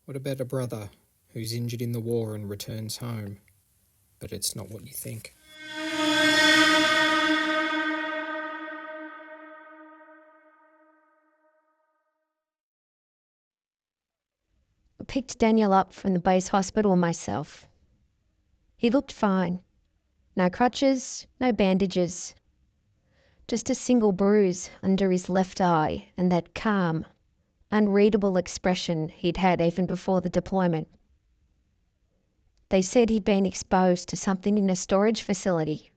What about a brother who's injured in the war and returns home, but it's not what you think? I picked Daniel up from the base hospital myself. He looked fine. No crutches, no bandages. Just a single bruise under his left eye and that calm, unreadable expression he'd had even before the deployment. They said he'd been exposed to something in a storage facility.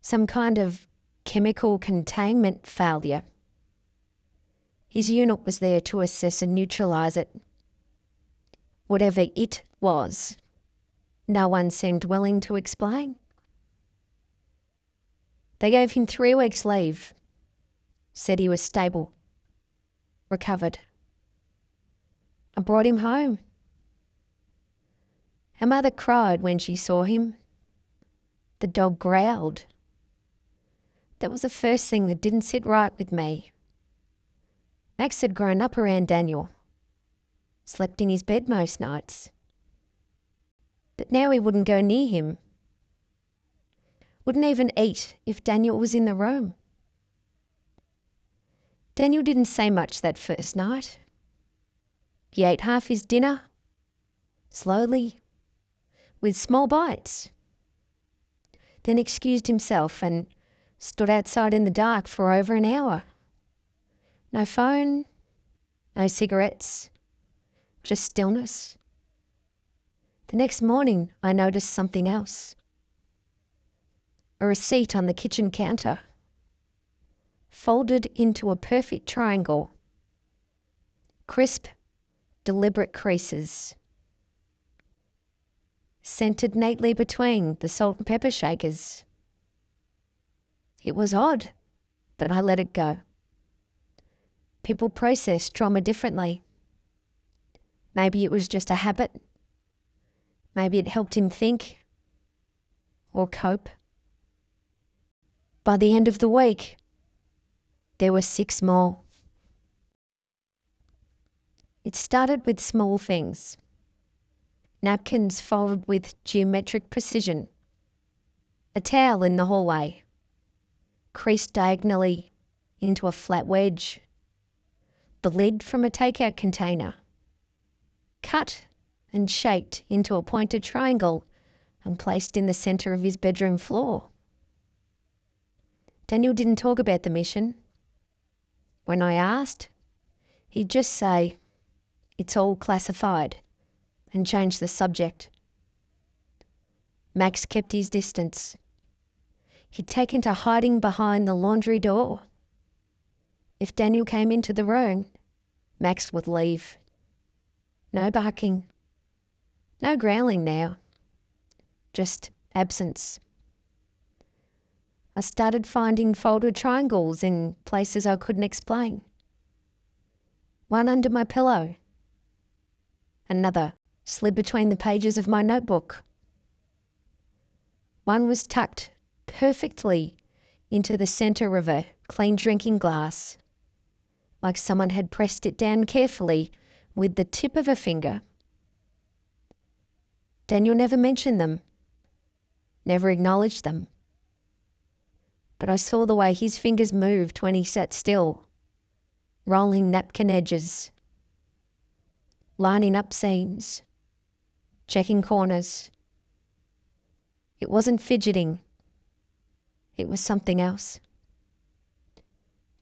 Some kind of chemical containment failure. His unit was there to assess and neutralise it. Whatever it was, no one seemed willing to explain. They gave him 3 weeks leave. Said he was stable. Recovered. I brought him home. Our mother cried when she saw him. The dog growled. That was the first thing that didn't sit right with me. Max had grown up around Daniel. Slept in his bed most nights. But now he wouldn't go near him. Wouldn't even eat if Daniel was in the room. Daniel didn't say much that first night. He ate half his dinner, slowly, with small bites. Then excused himself and stood outside in the dark for over an hour. No phone, no cigarettes, just stillness. The next morning I noticed something else. A receipt on the kitchen counter, folded into a perfect triangle. Crisp, deliberate creases. Centered neatly between the salt and pepper shakers. It was odd, but I let it go. People process trauma differently. Maybe it was just a habit. Maybe it helped him think or cope. By the end of the week, there were 6 more. It started with small things. Napkins folded with geometric precision. A towel in the hallway, creased diagonally into a flat wedge. The lid from a takeout container, cut and shaped into a pointed triangle and placed in the centre of his bedroom floor. Daniel didn't talk about the mission. When I asked, he'd just say, "It's all classified," and change the subject. Max kept his distance. He'd taken to hiding behind the laundry door. If Daniel came into the room, Max would leave. No barking. No growling now. Just absence. I started finding folded triangles in places I couldn't explain. One under my pillow. Another slid between the pages of my notebook. One was tucked perfectly into the centre of a clean drinking glass, like someone had pressed it down carefully with the tip of a finger. Daniel never mentioned them, never acknowledged them. But I saw the way his fingers moved when he sat still, rolling napkin edges, lining up seams, checking corners. It wasn't fidgeting. It was something else.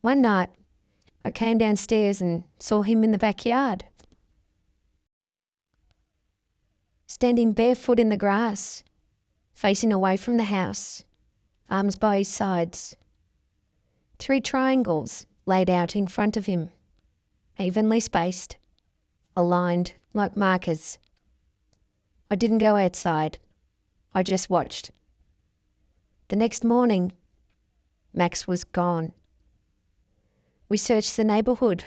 One night, I came downstairs and saw him in the backyard, standing barefoot in the grass, facing away from the house, arms by his sides. 3 triangles laid out in front of him, evenly spaced, aligned like markers. I didn't go outside. I just watched. The next morning, Max was gone. We searched the neighbourhood.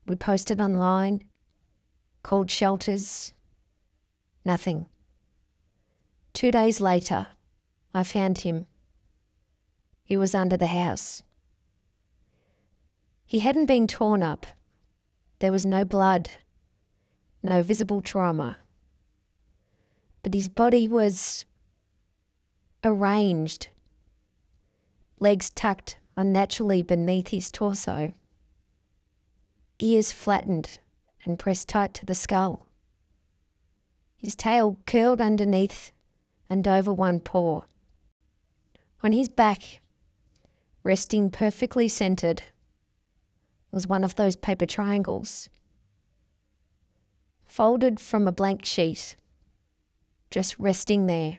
We posted online, called shelters. Nothing. 2 days later, I found him. He was under the house. He hadn't been torn up. There was no blood. no visible trauma. But his body was arranged, legs tucked unnaturally beneath his torso, ears flattened and pressed tight to the skull. His tail curled underneath and over one paw. On his back, resting perfectly centered, was one of those paper triangles, folded from a blank sheet, just resting there,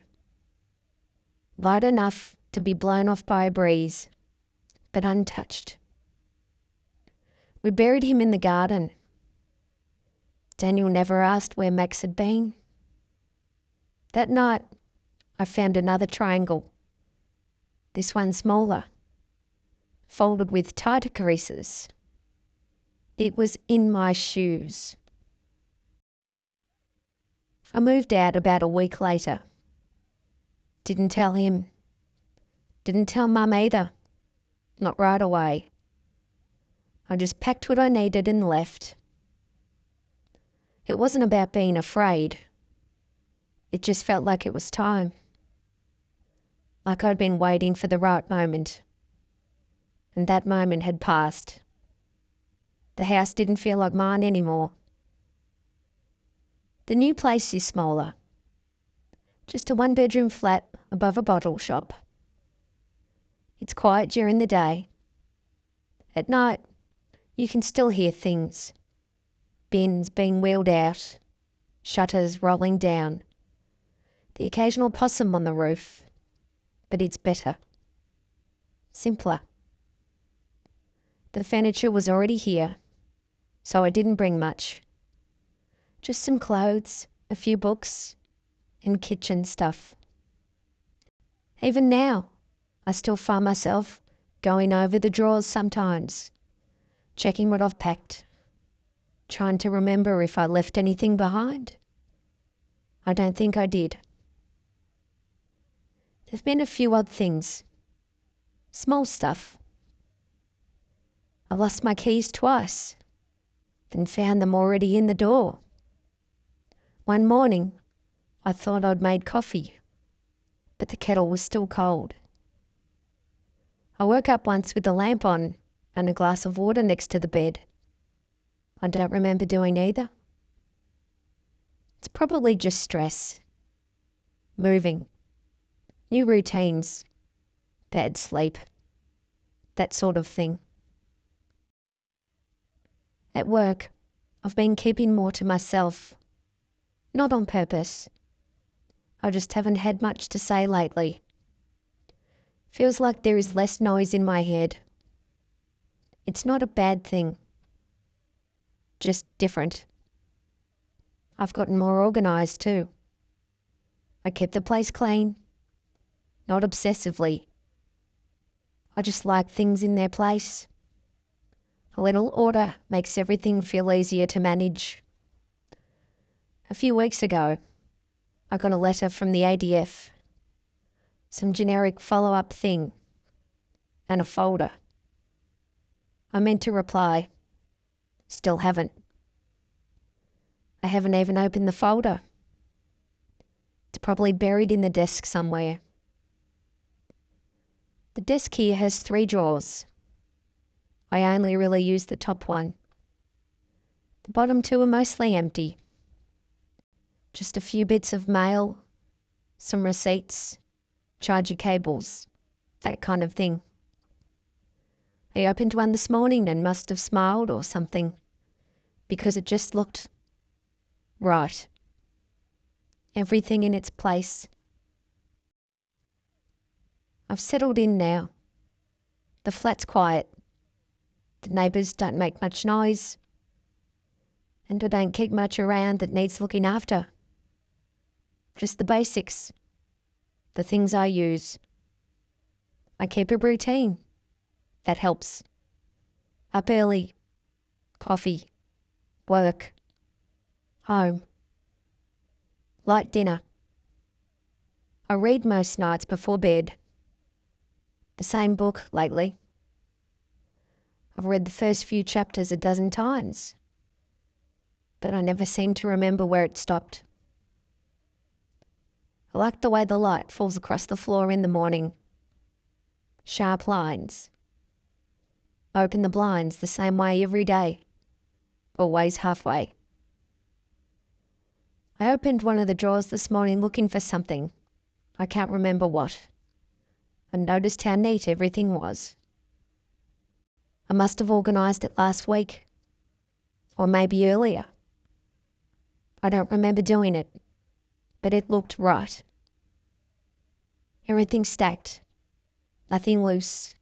light enough to be blown off by a breeze, but untouched. We buried him in the garden. Daniel never asked where Max had been. That night, I found another triangle, this one smaller, folded with tighter creases. It was in my shoes. I moved out about a week later. Didn't tell him. Didn't tell Mum either. Not right away. I just packed what I needed and left. It wasn't about being afraid. It just felt like it was time. Like I'd been waiting for the right moment. And that moment had passed. The house didn't feel like mine anymore. The new place is smaller. Just a one-bedroom flat above a bottle shop. It's quiet during the day. At night, you can still hear things. Bins being wheeled out, shutters rolling down, the occasional possum on the roof. But it's better. Simpler. The furniture was already here, so I didn't bring much. Just some clothes, a few books, and kitchen stuff. Even now, I still find myself going over the drawers sometimes, checking what I've packed, trying to remember if I left anything behind. I don't think I did. There've been a few odd things. Small stuff. I lost my keys twice, then found them already in the door. One morning, I thought I'd made coffee, but the kettle was still cold. I woke up once with the lamp on and a glass of water next to the bed. I don't remember doing either. It's probably just stress. Moving. New routines. Bad sleep. That sort of thing. At work, I've been keeping more to myself. Not on purpose. I just haven't had much to say lately. Feels like there is less noise in my head. It's not a bad thing. Just different. I've gotten more organised too. I kept the place clean. Not obsessively. I just like things in their place. A little order makes everything feel easier to manage. A few weeks ago, I got a letter from the ADF. Some generic follow-up thing. And a folder. I meant to reply. Still haven't. I haven't even opened the folder. It's probably buried in the desk somewhere. The desk here has 3 drawers. I only really use the top one. The bottom 2 are mostly empty. Just a few bits of mail, some receipts, charger cables, that kind of thing. I opened one this morning and must have smiled or something, because it just looked right. Everything in its place. I've settled in now. The flat's quiet. The neighbours don't make much noise. And I don't keep much around that needs looking after. Just the basics. The things I use. I keep a routine. That helps. Up early. Coffee. Work. Home. Light dinner. I read most nights before bed. The same book lately. I've read the first few chapters a dozen times. but I never seem to remember where it stopped. I like the way the light falls across the floor in the morning. Sharp lines. I open the blinds the same way every day. Always halfway. I opened one of the drawers this morning looking for something. I can't remember what. I noticed how neat everything was. I must have organised it last week. Or maybe earlier. I don't remember doing it, but it looked right. Everything stacked. Nothing loose.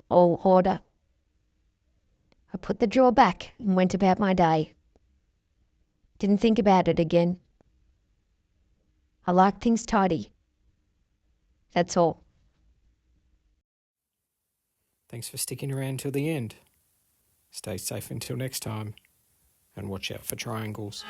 All order. I put the drawer back and went about my day. Didn't think about it again. I like things tidy. That's all. Thanks for sticking around till the end. Stay safe until next time, and watch out for triangles.